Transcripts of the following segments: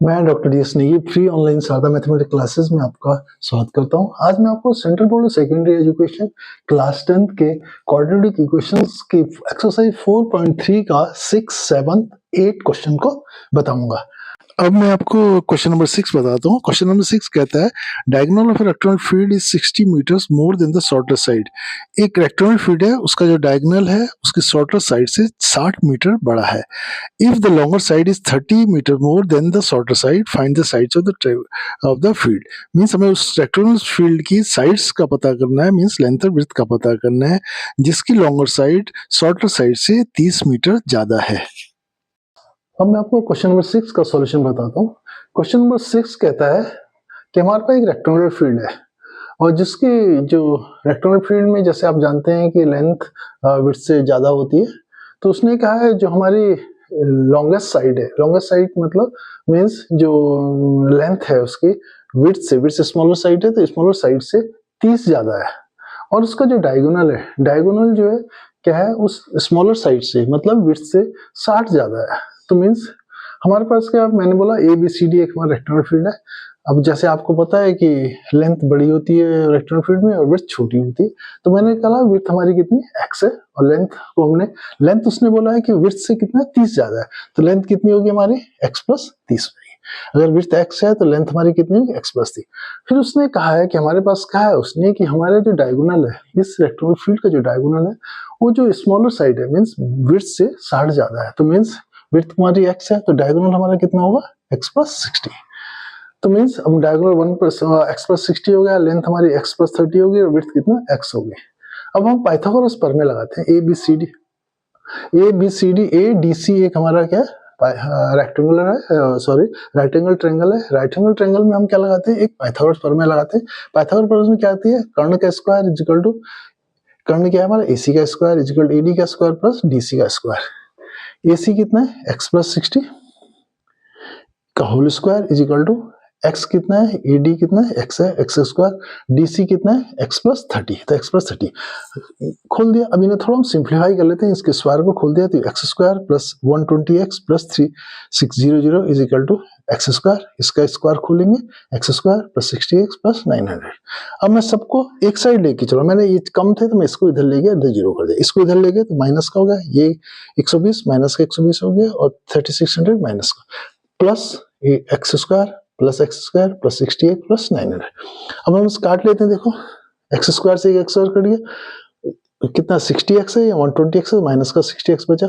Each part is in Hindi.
मैं doctor D S Negi free online Sharda mathematics classes में आपका स्वागत करता हूं। आज मैं आपको central board secondary education class 10 के क्वाड्रेटिक इक्वेशंस की एक्सरसाइज 4.3 का 6, 7, 8 क्वेश्चन को बताऊंगा। अब मैं आपको क्वेश्चन नंबर 6 बताता हूँ। क्वेश्चन नंबर 6 कहता है diagonal of rectangular field is 60 meters more than the shorter side. एक रेक्टेंगुलर फील्ड है, उसका जो डायगोनल है उसकी शॉर्टर साइड से 60 मीटर बड़ा है। If the longer side is 30 meter more than the shorter side, find the sides of the field. Means हमें उस रेक्टेंगुलर फील्ड की साइड्स का पता करना है, मीन्स लेंथ और विड्थ का पता करना है, जिसकी लॉन्गर साइड शॉर्टर साइड से 30 मीटर ज्यादा है। अब मैं आपको क्वेश्चन नंबर 6 का सॉल्यूशन बताता हूँ। क्वेश्चन नंबर 6 कहता है कि हमारे पास एक रेक्टेंगुलर फील्ड है और जिसकी जो रेक्टेंगुलर फील्ड में जैसे आप जानते हैं कि लेंथ विड्थ से ज़्यादा होती है, तो उसने कहा है जो हमारी लॉन्गेस्ट साइड है, लॉन्गेस्ट साइड मतलब मीन्स जो लेंथ है उसकी विड्थ से स्मॉलर साइड है तो स्मॉलर साइड से 30 ज़्यादा है। और उसका जो डायगोनल है, डायगोनल जो है क्या है उस स्मॉलर साइड से मतलब विड्थ से 60 ज़्यादा है। तो मीन्स हमारे पास क्या, मैंने बोला ए बी सी डी एक हमारा रेक्टेंगुलर फील्ड है। अब जैसे आपको पता है कि लेंथ बड़ी होती है रेक्टेंगुलर फील्ड में और विड्थ छोटी होती है, तो मैंने कहा विड्थ हमारी कितनी x है और लेंथ को हमने लेंथ उसने बोला है कि विड्थ से कितना 30 ज्यादा है, तो लेंथ कितनी होगी हमारी x + 30 होगी। अगर विड्थ x है तो लेंथ हमारी कितनी होगी x + 30। फिर उसने कहा है कि हमारे पास क्या है, उसने कि हमारे जो डायगोनल है इस रेक्टेंगुलर फील्ड का जो डायगोनल है वो जो स्मॉलर साइड है मीन्स विड्थ से 60 ज्यादा है। तो मीन्स विड्थ हमारी x है तो डायगोनल हमारा कितना होगा x + 60। तो मीन्स हम डायगोनल 1 + x + 60 हो गया, लेंथ हमारी x + 30 होगी और विड्थ कितना x होगी। अब हम पाइथागोरस प्रमेय लगाते हैं। A B C D A D C एक हमारा क्या रेक्टेंगुलर है, सॉरी राइट एंगल ट्रायंगल है। राइट एंगल ट्रायंगल में हम क्या लगाते हैं, एक पाइथागोरस प्रमेय लगाते हैं। पाइथागोरस प्रमेय में क्या आती है, कर्ण का स्क्वायर इक्वल टू कर्ण क्या है हमारा AC का स्क्वायर इक्वल टू AD का स्क्वायर प्लस DC का स्क्वायर। AC कितना है x + 60 का whole square is equal to x कितना है, AD कितना है x है x स्क्वायर, DC कितना है x + 30, तो x + 30 खोल दिया। अब इन्हें थोड़ा हम सिंप्लीफाई कर लेते हैं, इसके स्क्वायर को खोल दिया तो x square plus 120x plus 3600 is equal to x square. इसका स्क्वायर खोलेंगे x square plus 60x plus 900। अब मैं सबको एक साइड लेके चलो, मैंने ये कम थे तो मैं इसको इधर ले गया, इधर 0 कर दिया। इसको इधर ले गए तो माइनस का हो गया, ये 120 माइनस का 120 हो गया और 3600 माइनस का plus x square plus 60x plus 900। अब हम काट लेते हैं, देखो x स्क्वायर से एक x स्क्वायर कट गया, कितना 60x है या 120x है, माइनस का 60x बचा,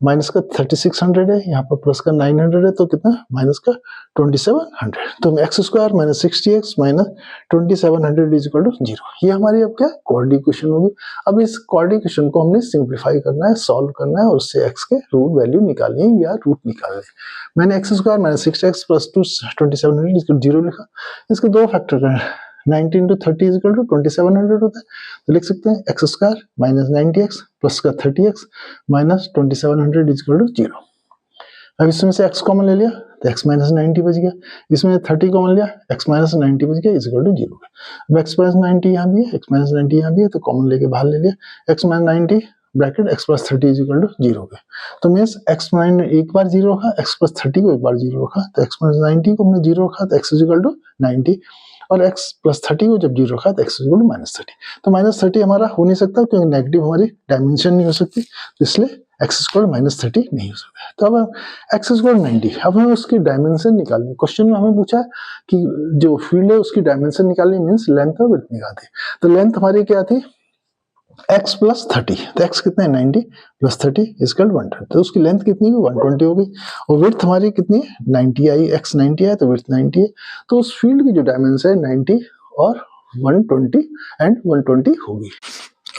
माइनस का 3600 है, यहाँ पर प्लस का 900 है तो कितना माइनस का 2700। तो x square minus 60x minus 2700 is equal to 0। ये हमारी अब क्या क्वाड्रेटिक इक्वेशन होगी। अब इस क्वाड्रेटिक इक्वेशन को हमने सिंप्लीफाई करना है, सॉल्व करना है और उससे x के रूट वैल्यू निकालनी है या रूट निकालना है। मैंने x square minus 6x plus 2700 is 0 लिखा। इसके दो फैक्टर करना है, 19 × 30 इज इक्वल टू 2700 होता है, तो लिख सकते हैं x square minus 90x plus का 30x minus 2700 is equal to 0। अब इसमें से x कॉमन ले लिया तो x माइनस 90 बच गया, इसमें 30 कॉमन लिया x माइनस 90 बच गया इज इक्वल टू 0। अब x माइनस 90 यहाँ भी है, x माइनस 90 यहाँ भी है, तो कॉमन लेके बाहर ले लिया, x minus 90 bracket x plus 30 is equal to 0 है। तो मीन्स x माइनस एक बार 0 रखा, x प्लस 30 को एक बार 0 रखा, तो x माइनस 90 को हमने 0 रखा तो x इज इक्वल टू 90 और x प्लस 30 को जब 0 रखा तो x is equal to minus 30। तो माइनस 30 हमारा हो नहीं सकता क्योंकि नेगेटिव हमारी डायमेंशन नहीं हो सकती, तो इसलिए x इक्वल टू माइनस 30 नहीं हो सकता। तो अब x इक्वल टू 90, अब हमें उसकी डायमेंशन निकालनी। क्वेश्चन में हमें पूछा कि जो फील्ड है उसकी डायमेंशन निकालनी मीन्स लेंथ और विड्थ निकालते। तो लेंथ हमारी क्या थी x प्लस 30, तो x कितना है 90 प्लस 30 इक्वल 120, तो उसकी लेंथ कितनी हुई 120 हो गई। और विड्थ हमारी कितनी है 90 आई, x 90 है तो विड्थ 90 है, तो उस फील्ड की जो डायमेंशन है 90 और 120 एंड 120 होगी।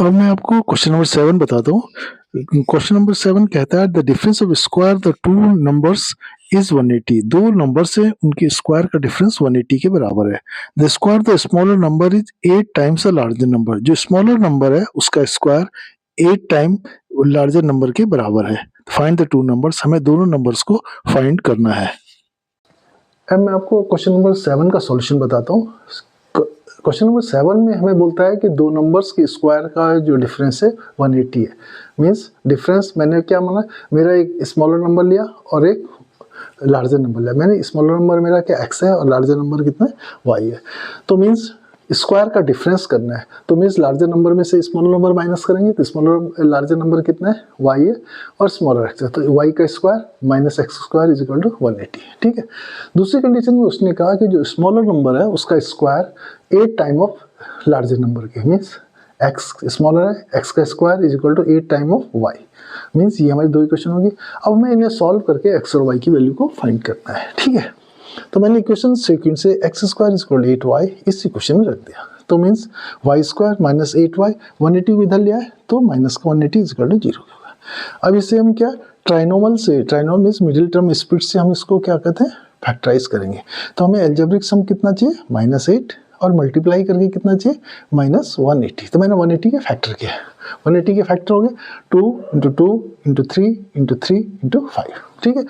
अब मैं आपको क्वेश्चन नंबर 7 बताता हूँ। क्वेश्चन नंबर 7 कहता है the difference of square the two numbers is 180। दो नंबर से उनके स्क्वायर का डिफरेंस 180 के बराबर है। The square the smaller number is 8 times the larger number. जो स्मॉलर नंबर है उसका स्क्वायर 8 टाइम लार्जर नंबर के बराबर है। फाइंड द टू नंबर्स, हमें दोनों नंबर्स को फाइंड करना है। अब मैं आपको क्वेश्चन नंबर 7 का सॉल्यूशन बताता हूँ। क्वेश्चन नंबर 7 में हमें बोलता है कि दो नंबर्स के स्क्वायर का जो डिफरेंस है 180 है। मीन्स डिफरेंस मैंने क्या माना, मेरा एक स्मॉलर नंबर लिया और एक लार्जर नंबर लिया, मैंने स्मॉलर नंबर मेरा क्या x है और लार्जर नंबर कितना है y है। तो मीन्स स्क्वायर का डिफरेंस करना है, तो मीन्स लार्जर नंबर में से स्मॉलर नंबर माइनस करेंगे तो स्मॉलर लार्जर नंबर कितना है y है और स्मॉलर x है, तो y का square minus x square is equal to 180। ठीक है, दूसरी कंडीशन में उसने कहा कि जो स्मॉलर नंबर है उसका square 8 time of larger number के, मीन्स x स्मॉलर है, x का square is equal to 8 time of y, means ये हमारी दो इक्वेशन होगी। अब हमें इन्हें सॉल्व करके x और y की वैल्यू को फाइंड करना है। ठीक है, तो मैंने इक्वेशन सेकंड से x square is equal to 8y इस इक्वेशन में रख दिया, तो means Y square minus 8y 180 को इधर लिया है तो माइनस का 180 इज इक्वल टू 0 होगा। अब इसे हम क्या ट्राइनोमल से, ट्राइनोमल मीन्स मिडिल टर्म स्पीड से हम इसको क्या कहते हैं फैक्टराइज करेंगे, तो हमें एल्जेब्रिक सम कितना चाहिए -8 और मल्टीप्लाई करके कितना चाहिए -180, तो मैंने 180 के फैक्टर किया, 180 के फैक्टर हो गए 2 × 2 × 3 × 3 × 5। ठीक है,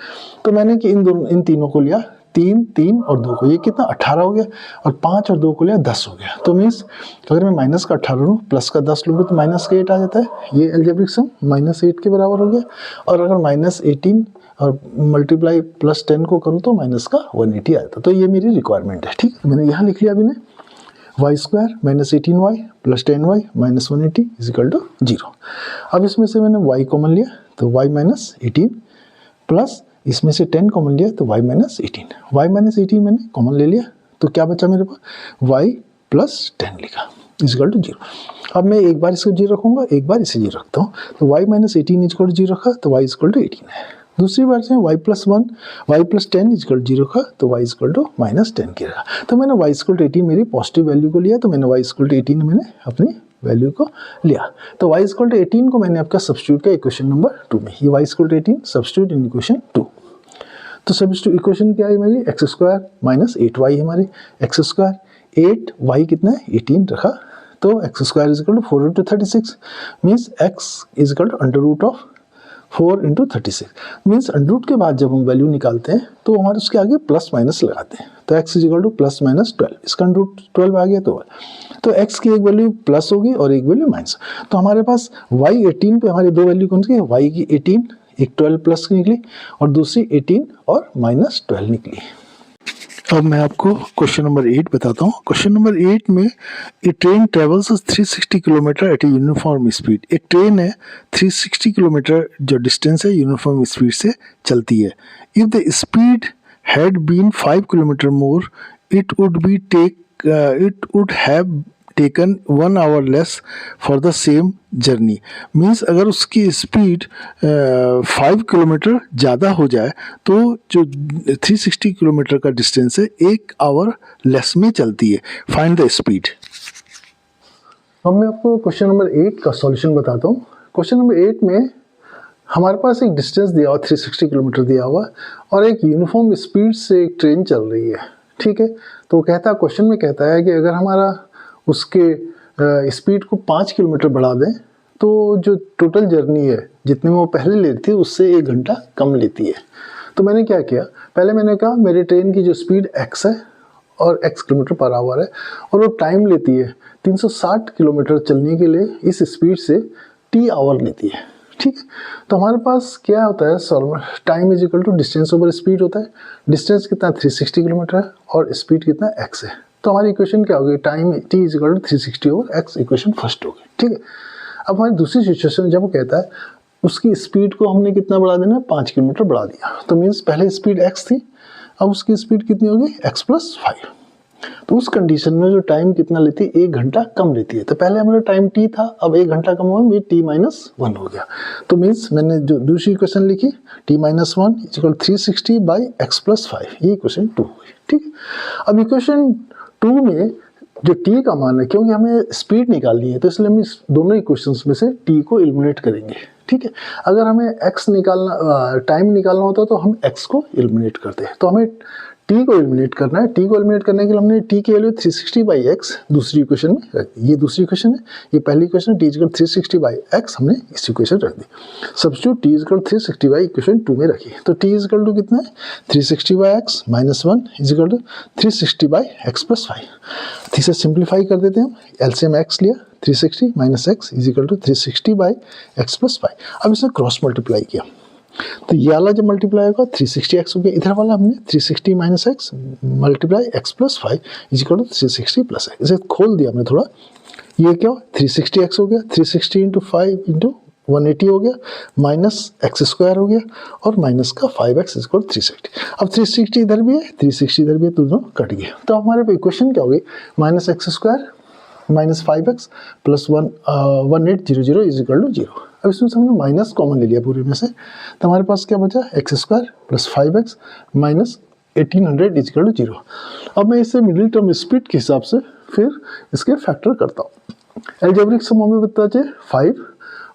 तो मैंने कि इन तीनों को लिया, 3 3 और 2 को, ये कितना 18 हो गया, और 5 और 2 को लिया 10 हो गया, तो मीन्स अगर मैं माइनस का 18 लूँ प्लस का 10 लूँगी तो माइनस का 8 आ जाता है, ये एल्जेब्रिक सम -8 के बराबर हो गया। और अगर -18 और मल्टीप्लाई +10 को करूँ तो माइनस का 180 आ जाता है, तो ये मेरी रिक्वायरमेंट है। ठीक है, मैंने यहाँ लिख लिया अभी ने y square -18y + 10y -180 is equal to 0। अब इसमें से मैंने y कॉमन लिया तो y -18 प्लस इसमें से 10 कॉमन लिया तो y -18, y -18 मैंने कॉमन ले लिया तो क्या बचा मेरे पास y + 10 लिखा इज इक्वल टू 0। अब मैं एक बार इसको 0 रखूँगा, एक बार इसे 0 रखता हूँ, तो y -18 इज इक्वल टू 0 रखा तो y इज इक्वल टू 18 है। दूसरी बार से y + 1 y + 10 is equal to 0 रखा तो y इज इक्वल टू -10 की रखा, तो मैंने y इज इक्वल टू 18 मेरी पॉजिटिव वैल्यू को लिया, तो मैंने y इज इक्वल टू 18 मैंने अपनी वैल्यू को लिया, तो y इज इक्वल टू 18 को मैंने आपका सब्स्टिट्यूट किया इक्वेशन नंबर 2 में, ये y is equal to 18 substitute in equation 2, तो सब्स्टिट्यूट इक्वेशन क्या है मेरी x स्क्वायर -8y हमारी, x स्क्वायर 8y कितना है 18 रखा, तो x square is equal to 4 × 36 means x is equal to √4 × 36 means under के बाद जब हम वैल्यू निकालते हैं तो हमारे उसके आगे प्लस माइनस लगाते हैं, तो x इज इक्वल टू +-12, इसका √12 आ गया तो x की एक वैल्यू प्लस होगी और एक वैल्यू माइनस, तो हमारे पास y 18 पे हमारी दो वैल्यू कौन सी है, y की 18 एक 12 प्लस की निकली और दूसरी 18 और -12 निकली। अब मैं आपको क्वेश्चन नंबर 8 बताता हूँ। क्वेश्चन नंबर 8 में a train travels 360 kilometre at a uniform speed, एक ट्रेन है 360 किलोमीटर जो डिस्टेंस है यूनिफॉर्म स्पीड से चलती है। If the speed had been 5 kilometre more it would have taken 1 hour less for the same journey, means अगर उसकी स्पीड 5 किलोमीटर ज़्यादा हो जाए तो जो 360 किलोमीटर का डिस्टेंस है 1 आवर लेस में चलती है, फाइंड द स्पीड। अब मैं आपको क्वेश्चन नंबर 8 का सॉल्यूशन बताता हूँ। क्वेश्चन नंबर 8 में हमारे पास एक डिस्टेंस दिया हुआ 360 किलोमीटर दिया हुआ और एक यूनिफॉर्म स्पीड से एक ट्रेन चल रही है। ठीक है, तो कहता क्वेश्चन में कहता है कि अगर हमारा उसके स्पीड को 5 किलोमीटर बढ़ा दें तो जो टोटल जर्नी है जितने में वो पहले लेती थी उससे 1 घंटा कम लेती है। तो मैंने क्या किया, पहले मैंने कहा मेरे ट्रेन की जो स्पीड x है और x किलोमीटर पर आवर है और वो टाइम लेती है 360 किलोमीटर चलने के लिए इस स्पीड से t आवर लेती है। ठीक है, तो हमारे पास क्या होता है solver, time is equal to distance over speed होता है, डिस्टेंस कितना 360 किलोमीटर है और स्पीड कितना x है, तो हमारी इक्वेशन क्या होगी, time t is equal to 360 over x, equation first होगी। ठीक है, अब हमारी दूसरी सिचुएशन जब वो कहता है उसकी स्पीड को हमने कितना बढ़ा देना, 5 किलोमीटर बढ़ा दिया, तो मीन्स पहले स्पीड x थी अब उसकी स्पीड कितनी होगी x + 5, तो उस कंडीशन में जो टाइम कितना लेती है 1 घंटा कम लेती है, तो पहले हमारा टाइम t था अब 1 घंटा कम हुआ t -1 हो गया, तो मीन्स मैंने जो दूसरी इक्वेशन लिखी t -1 इक्वल 360/x + 5, ये इक्वेशन 2 हुई। ठीक है, अब इक्वेशन 2 में जो t का मान है, क्योंकि हमें स्पीड निकालनी है तो इसलिए हम इस दोनों इक्वेशंस में से t को एलिमिनेट करेंगे। ठीक है, अगर हमें x निकालना टाइम निकालना होता तो हम x को एलिमिनेट करते हैं, तो हमें t को एलिमिनेट करना है। t को एलिमिनेट करने के लिए हमने t की वैल्यू 360/x दूसरी इक्वेशन में रख दी, ये दूसरी इक्वेशन है, ये पहली इक्वेशन t इक्वल 360/x हमने इस इक्वेशन रख दी, सब्स्टिट्यूट t इक्वल 360 इक्वेशन 2 में रखी, तो t इक्वल टू कितना है 360/x -1 is equal to 360/x + 5, इसे सिंप्लीफाई कर देते हैं हम, एलसीएम x लिया 360 - x is equal to 360/x + 5, अब इसे क्रॉस मल्टीप्लाई किया तो ये वाला जब मल्टीप्लाई होगा 360x हो गया, इधर वाला हमने 360 minus x multiply x plus 5 is equal to 360 plus x. इसे खोल दिया हमने थोड़ा, ये क्या 360x हो गया, 360 इंटू 5 इंटू 180 हो गया, माइनस एक्स स्क्वायर हो गया और माइनस का 5x इज इक्वल 360। अब 360 इधर भी है 360 इधर भी है, तो दोनों कट गया। तो हमारे इक्वेशन क्या हो गई, minus x square minus 5x plus 1800 is equal to 0। अब इसमें से हमने माइनस कॉमन ले लिया पूरे में से, तो हमारे पास क्या बचा, x square plus 5x minus 1800 is equal to 0। अब मैं इसे मिडिल टर्म स्पीड के हिसाब से फिर इसके फैक्टर करता हूँ। एल्जेब्रिक सम हमें बता चाहिए 5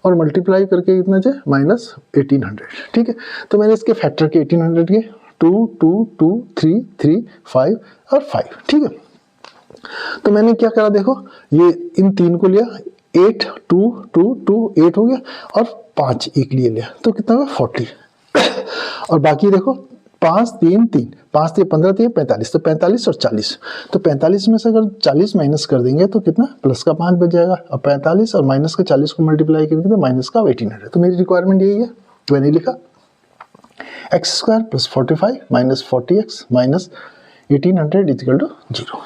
और मल्टीप्लाई करके कितना चाहिए माइनस 1800, ठीक है। तो मैंने इसके फैक्टर के 1800 के 2 2 2 3 3 5 और 5, ठीक है। तो मैंने क्या करा, देखो ये इन तीन को लिया, 8 2 2 2 8 हो गया और 5 एक लिए लिया, तो कितना हुआ 40 और बाकी देखो 5 3 3 5 3 15 3 45, तो 45 और 40, तो 45 में से अगर 40 माइनस कर देंगे तो कितना प्लस का 5 बच जाएगा। अब 45 और माइनस का 40 को मल्टीप्लाई करके तो माइनस का 1800। तो मेरी रिक्वायरमेंट यही है, मैंने लिखा x square plus 45 minus 40x minus 1800 is equal to 0।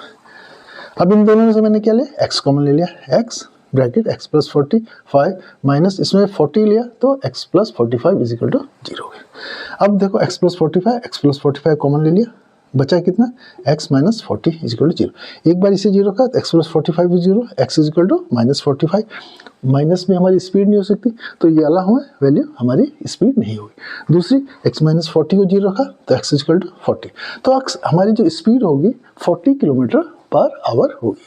अब इन दोनों में से मैंने क्या लिया, x कॉमन ले लिया, x bracket x plus 45 minus इसमें 40 लिया तो x plus 45 is equal to 0 हो गया। अब देखो x प्लस 45 कॉमन ले लिया, बचा कितना x minus 40 is equal to 0। एक बार इसे 0 का तो x plus 45 0, x is equal to minus 45, minus में हमारी स्पीड नहीं हो सकती, तो ये वाला हुआ वैल्यू हमारी स्पीड नहीं होगी। दूसरी x माइनस 40 को 0 रखा तो x इज इक्वल टू 40, तो हमारी जो स्पीड होगी 40 किलोमीटर पर आवर होगी।